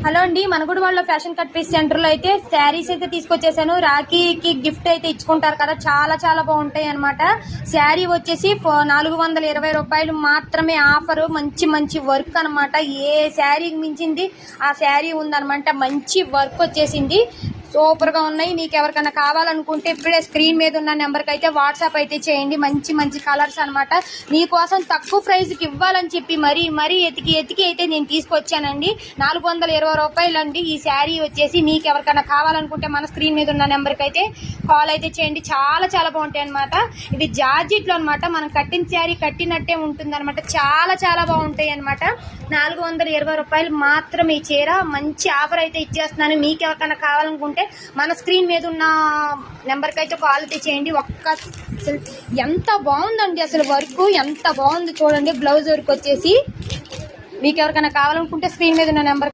Hello అండి, మనగుడి వాళ్ళ fashion cut piece centre లో అయితే శారీస్ అయితే తీసుకొచ్చేసాను. రాఖీకి గిఫ్ట్ అయితే ఇచ్చుకుంటారు కదా, చాలా చాలా బాగుంటాయి అనమాట. శారీ వచ్చేసి 420 రూపాయలు మాత్రమే ఆఫర్. మంచి మంచి వర్క్ అనమాట. ఏ శారీకి మించింది ఆ శారీ ఉందనమాట. మంచి వర్క్ వచ్చేసింది, సూపర్ గా ఉన్నాయి. మీకు ఎవరికైనా కావాలనుకుంటే ఇప్పుడే స్క్రీన్ మీద ఉన్న నెంబర్కి అయితే వాట్సాప్ అయితే చేయండి. మంచి మంచి కలర్స్ అనమాట. మీకోసం తక్కువ ప్రైస్కి ఇవ్వాలని చెప్పి మరీ ఎతికి అయితే నేను తీసుకొచ్చానండి. 420 రూపాయలు అండి ఈ శారీ వచ్చేసి. మీకు ఎవరికైనా కావాలనుకుంటే మన స్క్రీన్ మీద ఉన్న నెంబర్కి అయితే కాల్ అయితే చేయండి. చాలా చాలా బాగుంటాయి అనమాట. ఇది జార్జెట్లో అనమాట. మనం కట్టిన శారీ కట్టినట్టే ఉంటుంది అనమాట. చాలా చాలా బాగుంటాయి అనమాట. 420 రూపాయలు మాత్రం ఈ చీర. మంచి ఆఫర్ అయితే ఇచ్చేస్తున్నాను. మీకు ఎవరికైనా కావాలనుకుంటే మన స్క్రీన్ మీద ఉన్న నెంబర్కి అయితే కాల్ అయితే చేయండి. ఎంత బాగుందండి అసలు వర్క్, ఎంత బాగుంది చూడండి. బ్లౌజ్ వర్క్ వచ్చేసి మీకు ఎవరికైనా కావాలనుకుంటే స్క్రీన్ మీద ఉన్న నెంబర్